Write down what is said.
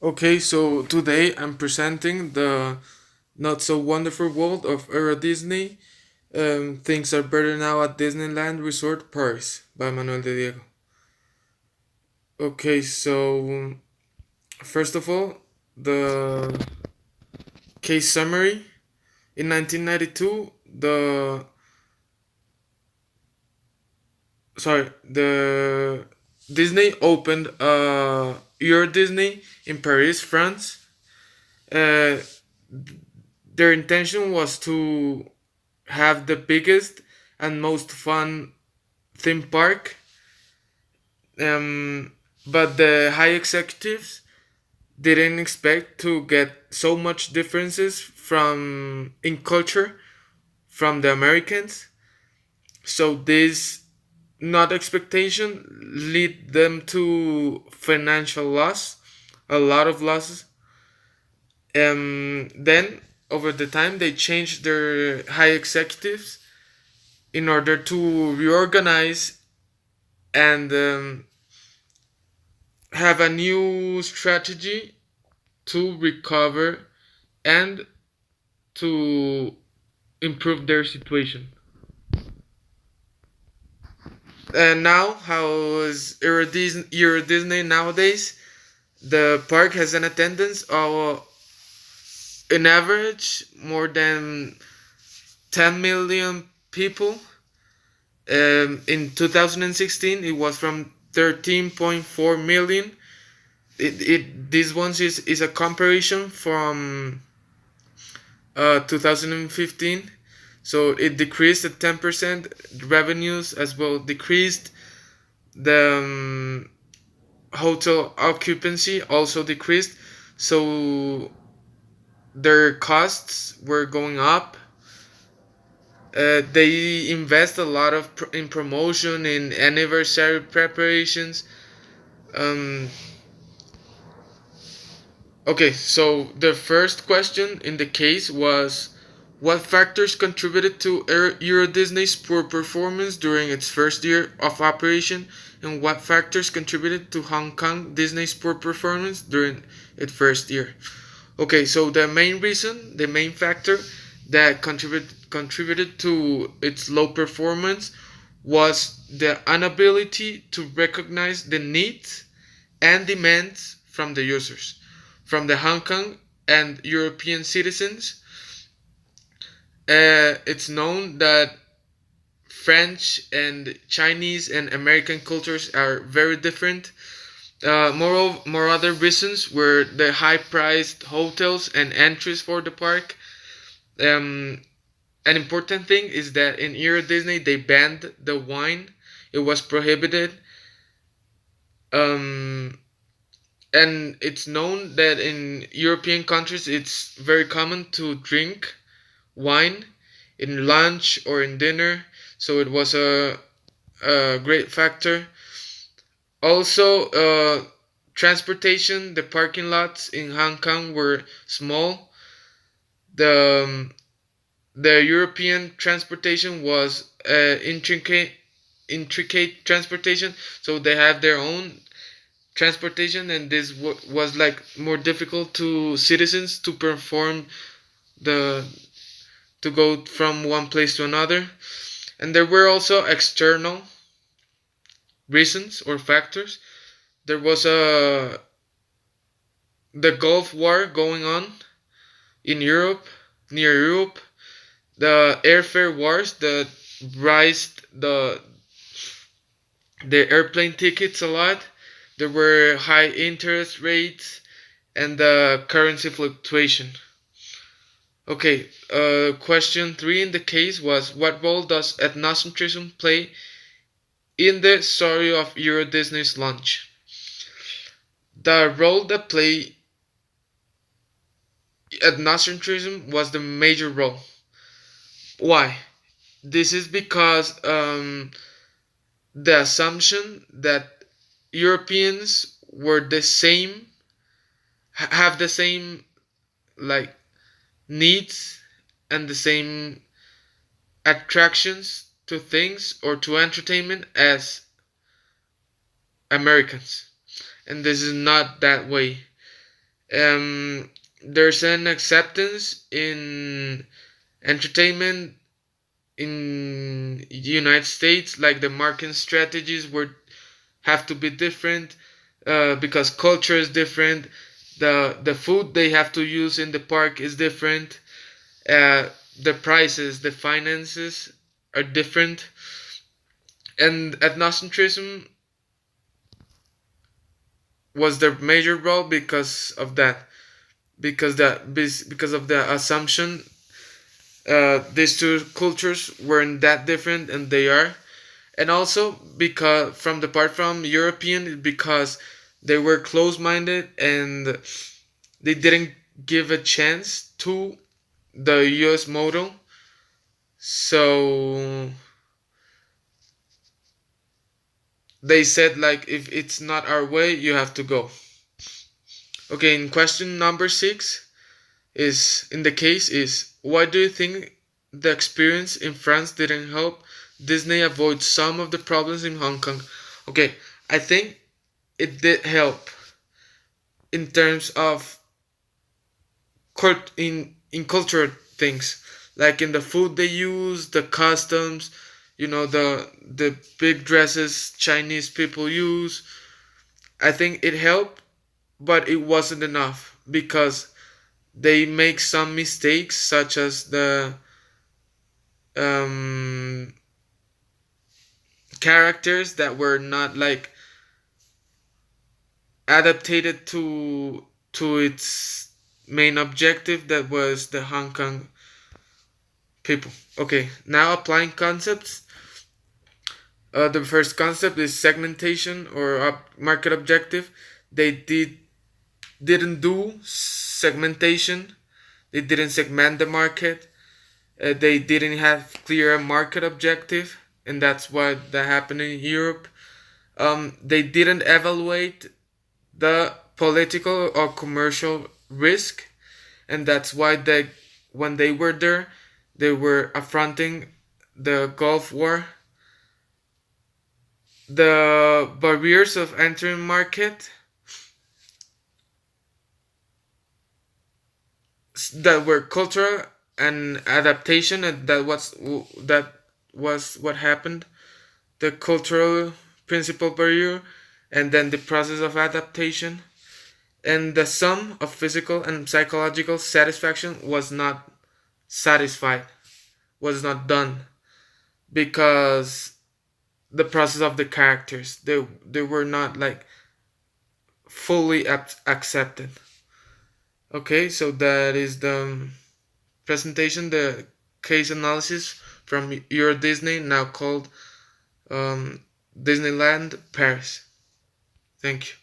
Okay, so today I'm presenting the not so wonderful world of EuroDisney. Things are better now at Disneyland Resort Paris by Manuel de Diego. Okay, so first of all, the case summary. In 1992, the Disney opened EuroDisney in Paris, France. Uh, their intention was to have the biggest and most fun theme park. But the high executives didn't expect to get so much differences from in culture from the Americans. So this not expectation lead them to financial loss, a lot of losses. Then over the time they changed their high executives in order to reorganize and have a new strategy to recover and to improve their situation. And now, how is Euro Disney nowadays? The park has an attendance of, in average, more than 10 million people. In 2016, it was from 13.4 million. This one is a comparison from 2015. So it decreased at 10%. Revenues as well decreased. The hotel occupancy also decreased. So their costs were going up. They invest a lot in promotion, in anniversary preparations. Um, Okay, so the first question in the case was what factors contributed to Euro Disney's poor performance during its first year of operation, and what factors contributed to Hong Kong Disney's poor performance during its first year? Okay, so the main reason, the main factor that contributed to its low performance was the inability to recognize the needs and demands from the users, from the Hong Kong and European citizens. It's known that French and Chinese and American cultures are very different. More other reasons were the high-priced hotels and entries for the park. Um, an important thing is that in Euro Disney they banned the wine; it was prohibited. Um, and it's known that in European countries it's very common to drink wine in lunch or in dinner, so it was a great factor. Also, transportation, the parking lots in Hong Kong were small. The the European transportation was intricate transportation, so they have their own transportation, and this was like more difficult to citizens to perform the to go from one place to another. And there were also external reasons or factors. There was the Gulf War going on in Europe, near Europe, the airfare wars that raised the airplane tickets a lot. There were high interest rates and the currency fluctuation. Okay, question 3 in the case was what role does ethnocentrism play in the story of Euro Disney's launch? The role that played ethnocentrism was the major role. Why? This is because the assumption that Europeans were the same, have the same like needs and the same attractions to things or to entertainment as Americans. And this is not that way. Um, there's an acceptance in entertainment in the United States, like the marketing strategies would have to be different because culture is different. The food they have to use in the park is different. The prices, the finances are different, and ethnocentrism was the major role because of that. Because of the assumption these two cultures weren't that different, and they are. And also because from the part from European, because they were close-minded and they didn't give a chance to the US model. So they said, like, if it's not our way, you have to go. Okay, in question number 6 is, in the case is, why do you think the experience in France didn't help Disney avoid some of the problems in Hong Kong? Okay, I think it did help in terms of in cultural things, like in the food they use, the customs, the big dresses Chinese people use. I think it helped, but it wasn't enough because they make some mistakes, such as the um, characters that were not like adapted to its main objective, that was the Hong Kong people. Okay, now applying concepts. The first concept is segmentation or market objective. They didn't do segmentation. They didn't segment the market. They didn't have clear market objective, and that's what that happened in Europe. They didn't evaluate the political or commercial risk, and that's why when they were there, they were affronting the Gulf War. The barriers of entering market that were cultural and adaptation, and that was what happened. The cultural principal barrier, and then the process of adaptation, and the sum of physical and psychological satisfaction was not satisfied, was not done, because the process of the characters, they were not like fully accepted. Okay, so that is the presentation, the case analysis from EuroDisney, now called Disneyland Paris. Thank you.